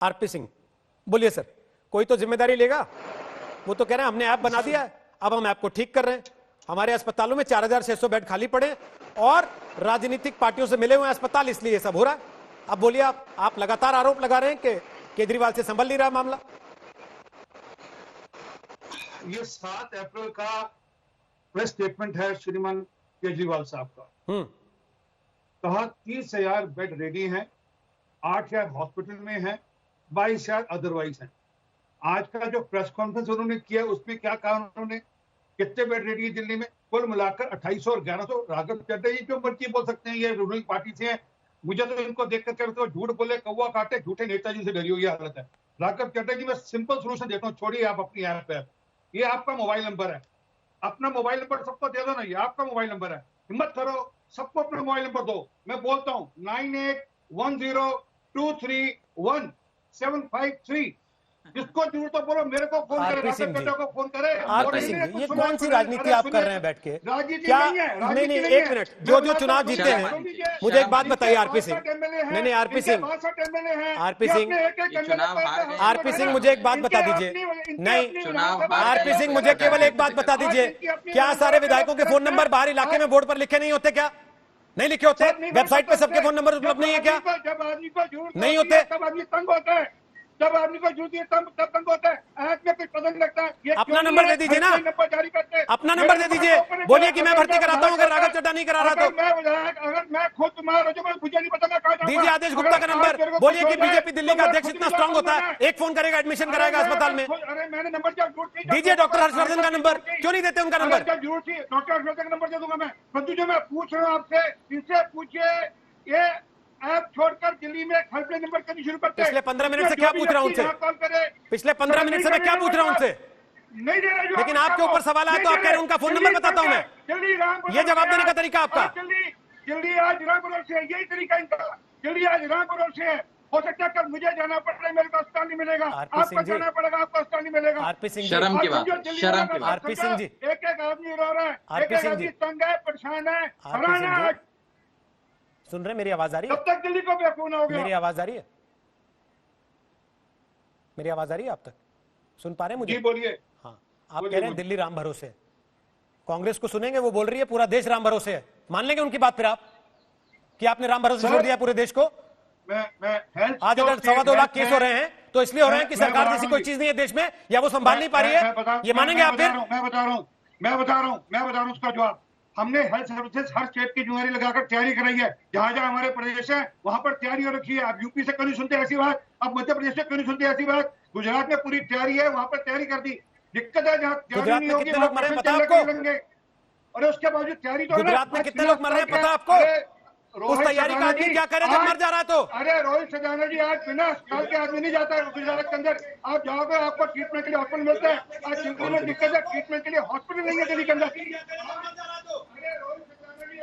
RP Singh, बोलिए sir, कोई तो जिम्मेदारी लेगा। वो तो कह रहे हैं हमने ऐप बना दिया है, अब हम ऐप को ठीक कर रहे हैं। हमारे अस्पतालों में 4600 बेड खाली पड़े और राजनीतिक पार्टियों से मिले हुए अस्पताल, इसलिए सब हो रहा है। अब बोलिए, आप लगातार आरोप लगा रहे हैं कि केजरीवाल से संभल नहीं रहा मामला। ये 7 अप्रैल का प्रेस स्टेटमेंट है श्रीमान केजरीवाल साहब का। कहा 30,000 बेड रेडी हैं, 8,000 हॉस्पिटल में हैं, 22,000 अदरवाइज हैं। आज का जो प्रेस कॉन्फ्रेंस उन्होंने किया उसमें क्या कहा उन्होंने, कितने बेड रेडी है दिल्ली में? कुल मिलाकर 2800 और 1100। राघव चड्डा जी जो मर्जी बोल सकते हैं, ये रूलिंग पार्टी से हैं। मुझे तो इनको देखकर क्या तो झूठ बोले कौवा काटे, झूठे नेताजी से डरी हुई हालत है। राघव चड्डा जी मैं सिंपल सोल्यूशन देता हूँ, छोड़िए आप अपनी ऐप पे। ये आपका मोबाइल नंबर है, अपना मोबाइल नंबर सबको दे दो ना, ये आपका मोबाइल नंबर है। हिम्मत करो, सबको अपना मोबाइल नंबर दो। मैं बोलता हूँ 9810231753। जिसको जरूरत हो बोलो, मेरे को फोन करे, राघव चड्डा को फोन करे। आरपी सिंह जी, ये कौन सी राजनीति आप कर रहे हैं बैठ के? क्या नहीं, एक मिनट, जो चुनाव जीते हैं, मुझे एक बात बताइए आरपी सिंह। नहीं आरपी सिंह, आरपी सिंह मुझे एक बात बता दीजिए। नहीं आरपी सिंह, मुझे केवल एक बात बता दीजिए, क्या सारे विधायकों के फोन नंबर बाहर इलाके में बोर्ड पर लिखे नहीं होते? क्या नहीं लिखे होते? वेबसाइट पे सबके फोन नंबर उपलब्ध नहीं है क्या? नहीं होते? जब आदमी को जरूरत है तब तंग होता है। ऐप में कुछ पता नहीं लगता है। अपना नंबर दे दीजिए ना, अपना नंबर दे दीजिए। बोलिए कि मैं भर्ती कराता हूँ अगर राघव चड्डा नहीं करा रहा तो। अगर मैं खुद तुम्हारा मुझे नहीं पता मैं कहाँ जाऊंगा। दीजिए आदेश गुप्ता का नंबर। बोलिए कि बीजेपी दिल्ली का अध्यक्ष इतना स्ट्रांग होता है, एक फोन करेगा, एडमिशन कराएगा अस्पताल में। अरे मैंने नंबर दीजिए डॉक्टर हर्षवर्धन का नंबर, क्यों नहीं देते उनका नंबर? जरूरत थी डॉक्टर हर्षवर्धन का नंबर दे दूंगा मैं। परंतु जो मैं पूछ रहा हूँ आपसे, इनसे पूछिए ये ऐप छोड़कर दिल्ली में हेल्पलाइन नंबर करनी शुरू करते हैं। पिछले 15 मिनट से क्या पूछ रहा हूं उनसे? पिछले 15 मिनट से मैं क्या पूछ रहा हूं उनसे? नहीं दे रहे। लेकिन आपके ऊपर सवाल आया तो आप कह रहे हैं उनका फोन नंबर बताता हूं मैं। ये जवाब देने का तरीका आपका? जल्दी आज रामपुर से, यही तरीका इनका। जल्दी आज रामपुर से, हो सकता है कल मुझे जाना पड़े, मेरे को अस्पताल नहीं मिलेगा। आपको जाना पड़ेगा, आपको अस्पताल नहीं मिलेगा। आरपी सिंह जी, शर्म की बात, शर्म की बात। आरपी सिंह जी, एक एक आदमी रो रहा है, आरपी सिंह जी तंग है, परेशान है, सुन रहे? मेरी आवाज आ रही है? कब तक दिल्ली को बेवकूफ हो गया? मेरी आवाज आ रही है? मेरी आवाज आ रही है आप तक? सुन पा रहे हैं मुझे? जी बोलिए। हाँ, आप कह रहे हैं दिल्ली राम भरोसे है, कांग्रेस को सुनेंगे, वो बोल रही है पूरा देश राम भरोसे है। मान लेंगे उनकी बात फिर आप कि आपने राम भरोसे छोड़ दिया पूरे देश को? आज अगर 2.25 लाख केस हो रहे हैं तो इसलिए हो रहे हैं कि सरकार जैसी कोई चीज नहीं है देश में, या वो संभाल नहीं पा रही है, ये मानेंगे आप फिर? मैं बता रहा हूं उसका जवाब। हमने हेल्थ सर्विसेज हर स्टेट की जिम्मेदारी लगाकर तैयारी कराई है। जहां जहां हमारे प्रदेश है वहां पर तैयारी हो रखी है। आप यूपी से क्यों नहीं सुनते ऐसी बात? आप मध्य प्रदेश से क्यों नहीं सुनते ऐसी बात? गुजरात में पूरी तैयारी है, वहां पर तैयारी कर दी। दिक्कत है जहाँ गुजरात में कितने लोग मरे हैं पता आपको? और उसके बावजूद तैयारी तो गुजरात में कितने लोग मर रहे हैं पता आपको? उस तैयारी का आदमी क्या करे जब मर जा रहा है तो? अरे रोहित सदाना जी, आज बिना अस्पताल के आदमी नहीं जाता है गुजरात के अंदर। आप जाओगे, आपको ट्रीटमेंट के लिए हॉस्पिटल मिलता है। आज दिल्ली में दिक्कत है, ट्रीटमेंट के लिए हॉस्पिटल नहीं है दिल्ली के अंदर।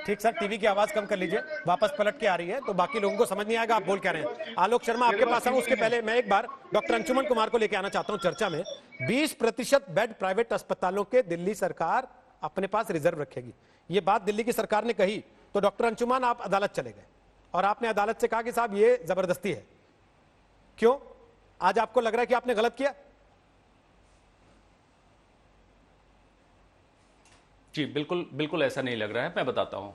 ठीक सर, टीवी की आवाज कम कर लीजिए, वापस पलट के आ रही है तो बाकी लोगों को समझ नहीं आएगा आप बोल क्या रहे हैं। आलोक शर्मा आपके पास आऊं उसके पहले मैं एक बार डॉक्टर अंशुमन कुमार को लेकर आना चाहता हूं चर्चा में। 20% बेड प्राइवेट अस्पतालों के दिल्ली सरकार अपने पास रिजर्व रखेगी, ये बात दिल्ली की सरकार ने कही तो डॉक्टर अंशुमन आप अदालत चले गए और आपने अदालत से कहा कि साहब ये जबरदस्ती है। क्यों? आज आपको लग रहा है कि आपने गलत किया? जी बिल्कुल बिल्कुल ऐसा नहीं लग रहा है, मैं बताता हूँ।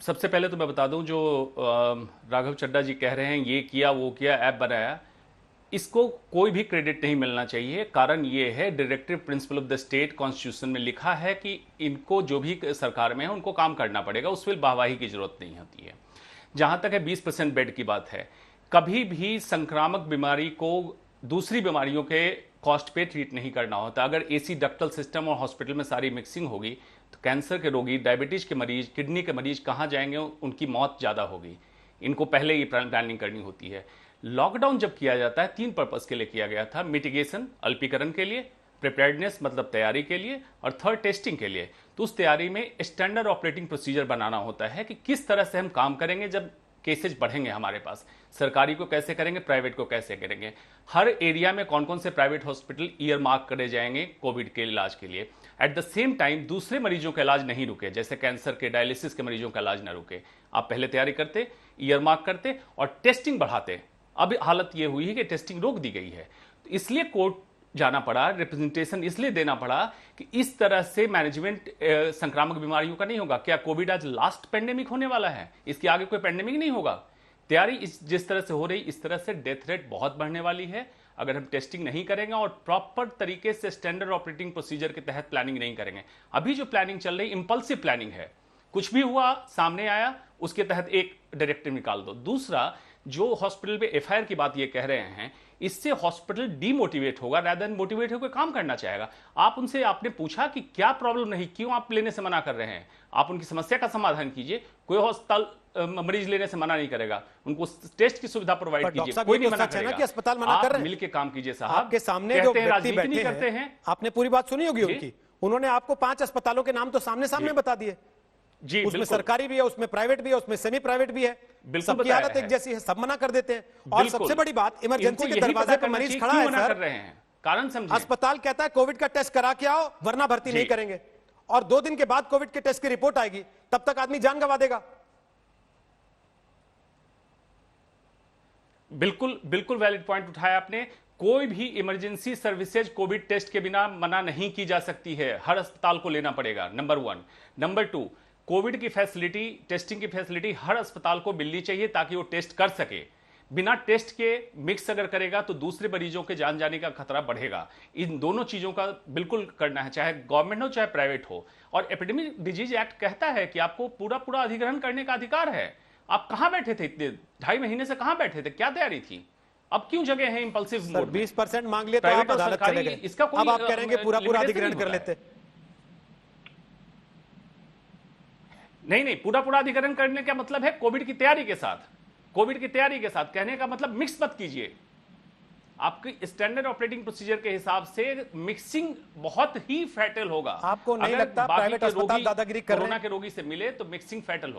सबसे पहले तो मैं बता दूं, जो राघव चड्डा जी कह रहे हैं ये किया वो किया, ऐप बनाया, इसको कोई भी क्रेडिट नहीं मिलना चाहिए। कारण ये है, directive principle of the state constitution में लिखा है कि इनको जो भी सरकार में है उनको काम करना पड़ेगा, उसमें वाहवाही की जरूरत नहीं होती है। जहां तक है 20% बेड की बात है, कभी भी संक्रामक बीमारी को दूसरी बीमारियों के कॉस्ट पे ट्रीट नहीं करना होता। अगर एसी डक्टल सिस्टम और हॉस्पिटल में सारी मिक्सिंग होगी तो कैंसर के रोगी, डायबिटीज के मरीज, किडनी के मरीज कहाँ जाएंगे, उनकी मौत ज़्यादा होगी। इनको पहले ही प्लानिंग करनी होती है। लॉकडाउन जब किया जाता है 3 पर्पस के लिए किया गया था, मिटिगेशन अल्पीकरण के लिए, प्रिपेयर्डनेस मतलब तैयारी के लिए, और थर्ड टेस्टिंग के लिए। तो उस तैयारी में स्टैंडर्ड ऑपरेटिंग प्रोसीजर बनाना होता है कि किस तरह से हम काम करेंगे जब केसेज बढ़ेंगे हमारे पास, सरकारी को कैसे करेंगे, प्राइवेट को कैसे करेंगे, हर एरिया में कौन कौन से प्राइवेट हॉस्पिटल ईयर मार्क करे जाएंगे कोविड के इलाज के लिए। एट द सेम टाइम दूसरे मरीजों का इलाज नहीं रुके, जैसे कैंसर के, डायलिसिस के मरीजों का इलाज ना रुके। आप पहले तैयारी करते, ईयर मार्क करते और टेस्टिंग बढ़ाते, अब हालत यह हुई है कि टेस्टिंग रोक दी गई है, तो इसलिए कोर्ट जाना पड़ा, रिप्रेजेंटेशन इसलिए देना पड़ा कि इस तरह से मैनेजमेंट संक्रामक बीमारियों का नहीं होगा। क्या कोविड आज लास्ट पेंडेमिक होने वाला है? इसके आगे कोई पेंडेमिक नहीं होगा। तैयारी जिस तरह से हो रही, इस तरह से डेथ रेट बहुत बढ़ने वाली है अगर हम टेस्टिंग नहीं करेंगे और प्रॉपर तरीके से स्टैंडर्ड ऑपरेटिंग प्रोसीजर के तहत प्लानिंग नहीं करेंगे। अभी जो प्लानिंग चल रही इंपल्सिव प्लानिंग है, कुछ भी हुआ सामने आया उसके तहत एक डायरेक्टिव निकाल दो। दूसरा, जो हॉस्पिटल पे एफआईआर की बात ये कह रहे हैं, इससे हॉस्पिटल डीमोटिवेट होगा रादर देन मोटिवेट होकर काम करना चाहेगा। आप उनसे आपने पूछा कि क्या प्रॉब्लम नहीं, क्यों आप लेने से मना कर रहे हैं? आप उनकी समस्या का समाधान कीजिए। कोई हॉस्पिटल मरीज लेने से मना नहीं करेगा, उनको टेस्ट की सुविधा प्रोवाइड कीजिए, कोई नहीं मना करेगा। कि अस्पताल मना कर रहे हैं, मिलके काम कीजिए साहब। आपके सामने जो व्यक्ति बैठे करते हैं, आपने पूरी बात सुनी होगी उनकी, उन्होंने आपको 5 अस्पतालों के नाम तो सामने सामने बता दिए जी, उसमें सरकारी भी है, उसमें प्राइवेट भी है, उसमें सेमी प्राइवेट भी है, सबकी हालत एक जैसी है, सब मना कर देते हैं। और सबसे बड़ी बात, इमरजेंसी के दरवाजे पर मरीज खड़ा है सर, कारण समझिए। अस्पताल कहता है कोविड का टेस्ट करा के आओ वरना भर्ती नहीं करेंगे, और 2 दिन के बाद कोविड के टेस्ट की रिपोर्ट आएगी, तब तक आदमी जान गंवा देगा। बिल्कुल बिल्कुल वैलिड पॉइंट उठाया आपने। कोई भी इमरजेंसी सर्विसेज कोविड टेस्ट के बिना मना नहीं की जा सकती है, हर अस्पताल को लेना पड़ेगा, नंबर 1। नंबर 2, कोविड की फैसिलिटी, टेस्टिंग की फैसिलिटी हर अस्पताल को मिलनी चाहिए ताकि वो टेस्ट कर सके। बिना टेस्ट के मिक्स अगर करेगा तो दूसरे मरीजों के जान जाने का खतरा बढ़ेगा। इन दोनों चीजों का बिल्कुल करना है, चाहे गवर्नमेंट हो चाहे प्राइवेट हो। और एपिडेमिक डिजीज एक्ट कहता है कि आपको पूरा पूरा अधिग्रहण करने का अधिकार है। आप कहां बैठे थे इतने 2.5 महीने से, कहां बैठे थे, क्या तैयारी थी? अब क्यों जगह है इंपल्सिव मोड में? 20% मांग लिए तो आप अदालत चले गए, इसका कोई अब आप करेंगे पूरा पूरा अधिग्रहण कर लेते। नहीं, पूरा पूरा अधिग्रहण करने का मतलब है कोविड की तैयारी के साथ, कोविड की तैयारी के साथ। कहने का मतलब मिक्स मत कीजिए। आपकी स्टैंडर्ड ऑपरेटिंग प्रोसीजर के हिसाब से मिक्सिंग बहुत ही फैटल होगा। आपको नहीं लगता प्राइवेट अस्पताल दादागिरी कर रहे हैं? कोरोना के रोगी से मिले तो मिक्सिंग फैटल होगा।